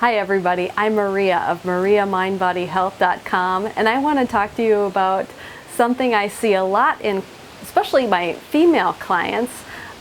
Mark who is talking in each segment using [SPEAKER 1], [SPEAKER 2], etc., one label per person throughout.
[SPEAKER 1] Hi everybody, I'm Maria of mariamindbodyhealth.com, and I want to talk to you about something I see a lot in especially my female clients: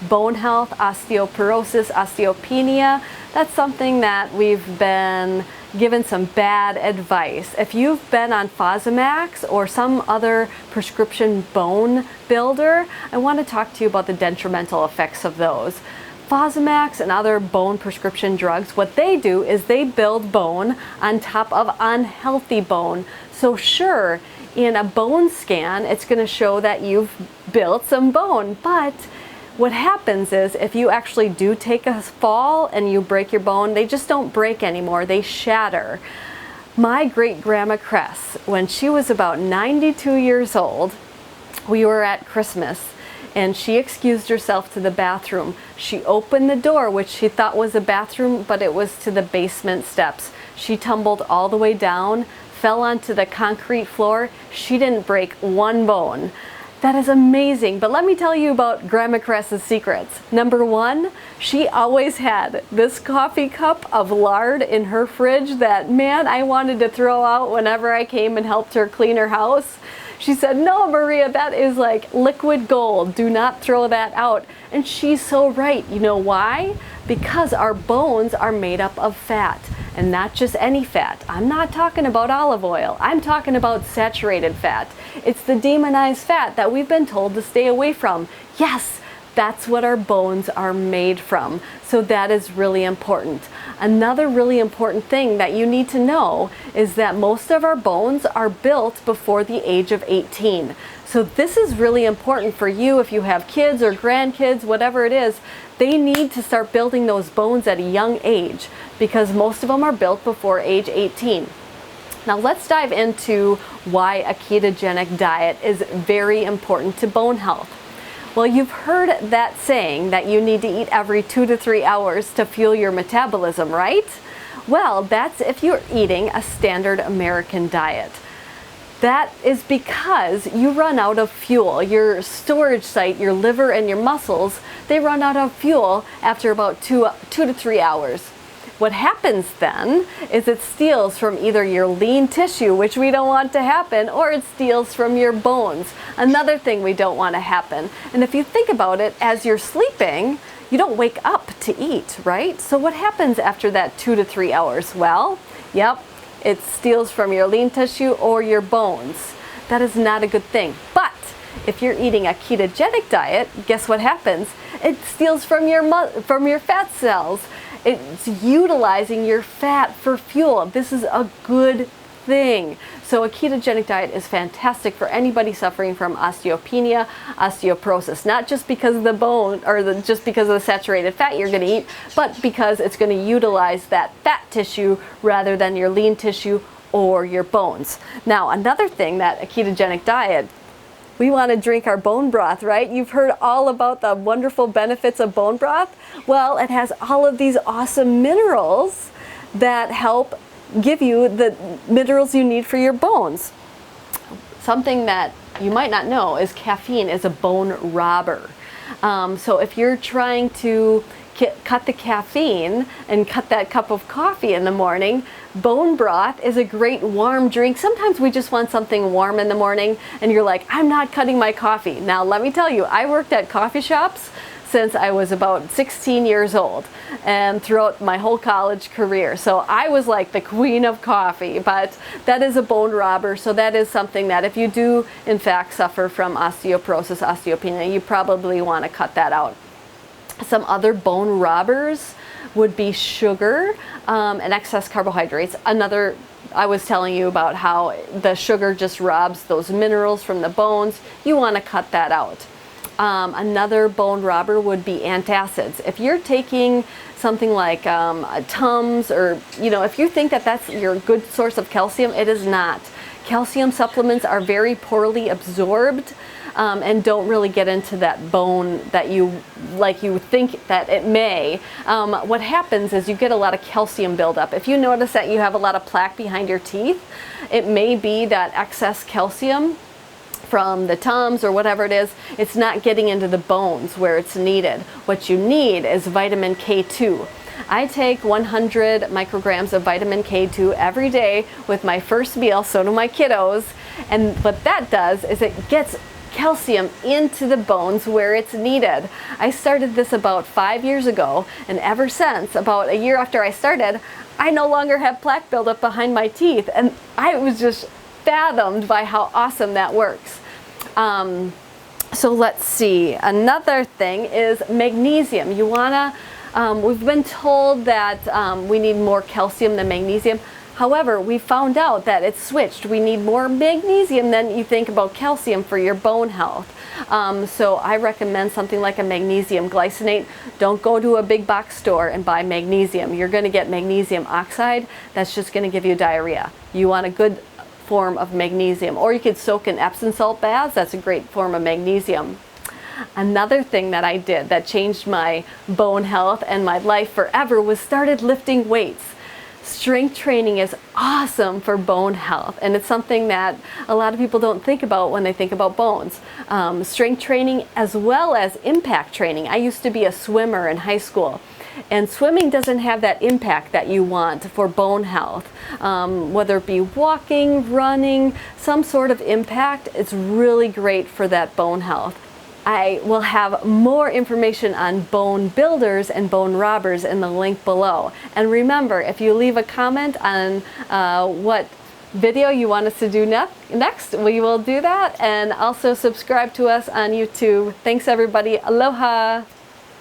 [SPEAKER 1] bone health, osteoporosis, osteopenia. That's something that we've been given some bad advice. If you've been on Fosamax or some other prescription bone builder, I want to talk to you about the detrimental effects of those. Fosamax and other bone prescription drugs, what they do is they build bone on top of unhealthy bone. So sure, in a bone scan, it's going to show that you've built some bone, but what happens is if you actually do take a fall and you break your bone, they just don't break anymore, they shatter. My great-grandma Cress, when she was about 92 years old, we were at Christmas, and she excused herself to the bathroom. She opened the door, which she thought was a bathroom, but it was to the basement steps. She tumbled all the way down, fell onto the concrete floor. She didn't break one bone. That is amazing. But let me tell you about Grandma Cress's secrets. Number one, she always had this coffee cup of lard in her fridge that, man, I wanted to throw out whenever I came and helped her clean her house. She said, "No, Maria, that is like liquid gold. Do not throw that out." And she's so right. You know why? Because our bones are made up of fat, and not just any fat. I'm not talking about olive oil. I'm talking about saturated fat. It's the demonized fat that we've been told to stay away from. Yes, that's what our bones are made from. So that is really important. Another really important thing that you need to know is that most of our bones are built before the age of 18. So this is really important for you if you have kids or grandkids, whatever it is. They need to start building those bones at a young age because most of them are built before age 18. Now let's dive into why a ketogenic diet is very important to bone health. Well, you've heard that saying that you need to eat every 2 to 3 hours to fuel your metabolism, right? Well, that's if you're eating a standard American diet. That is because you run out of fuel. Your storage site, your liver and your muscles, they run out of fuel after about 2 to 3 hours. What happens then is it steals from either your lean tissue, which we don't want to happen, or it steals from your bones. Another thing we don't want to happen. And if you think about it, as you're sleeping, you don't wake up to eat, right? So what happens after that 2 to 3 hours? Well, yep, it steals from your lean tissue or your bones. That is not a good thing. But if you're eating a ketogenic diet, guess what happens? It steals from your fat cells. It's utilizing your fat for fuel. This is a good thing. So a ketogenic diet is fantastic for anybody suffering from osteopenia, osteoporosis, not just because of the bone or just because of the saturated fat you're going to eat, but because it's going to utilize that fat tissue rather than your lean tissue or your bones. Now, another thing that a ketogenic diet, we want to drink our bone broth, right? You've heard all about the wonderful benefits of bone broth. Well, it has all of these awesome minerals that help give you the minerals you need for your bones. Something that you might not know is caffeine is a bone robber. So if you're trying to cut the caffeine and cut that cup of coffee in the morning, bone broth is a great warm drink. Sometimes we just want something warm in the morning and you're like, I'm not cutting my coffee. Now let me tell you, I worked at coffee shops since I was about 16 years old and throughout my whole college career. So I was like the queen of coffee, but that is a bone robber. So that is something that if you do in fact suffer from osteoporosis, osteopenia, you probably want to cut that out. Some other bone robbers would be sugar and excess carbohydrates. I was telling you about how the sugar just robs those minerals from the bones. You want to cut that out. Another bone robber would be antacids. If you're taking something like Tums, or if you think that that's your good source of calcium, it is not. Calcium supplements are very poorly absorbed and don't really get into that bone that you think that it may. What happens is you get a lot of calcium buildup. If you notice that you have a lot of plaque behind your teeth, it may be that excess calcium from the Tums or whatever it is, it's not getting into the bones where it's needed. What you need is vitamin K2. I take 100 micrograms of vitamin K2 every day with my first meal, so do my kiddos. And what that does is it gets calcium into the bones where it's needed. I started this about 5 years ago, and ever since, about a year after I started, I no longer have plaque buildup behind my teeth, and I was just fathomed by how awesome that works. So let's see, another thing is magnesium. You wanna, we've been told that we need more calcium than magnesium. However, we found out that it's switched. We need more magnesium than you think about calcium for your bone health. So I recommend something like a magnesium glycinate. Don't go to a big box store and buy magnesium. You're going to get magnesium oxide. That's just going to give you diarrhea. You want a good form of magnesium. Or you could soak in Epsom salt baths. That's a great form of magnesium. Another thing that I did that changed my bone health and my life forever was started lifting weights. Strength training is awesome for bone health, and it's something that a lot of people don't think about when they think about bones. Strength training as well as impact training. I used to be a swimmer in high school, and swimming doesn't have that impact that you want for bone health. Whether it be walking, running, some sort of impact, it's really great for that bone health. I will have more information on bone builders and bone robbers in the link below. And remember, if you leave a comment on what video you want us to do next, we will do that. And also subscribe to us on YouTube. Thanks everybody. Aloha.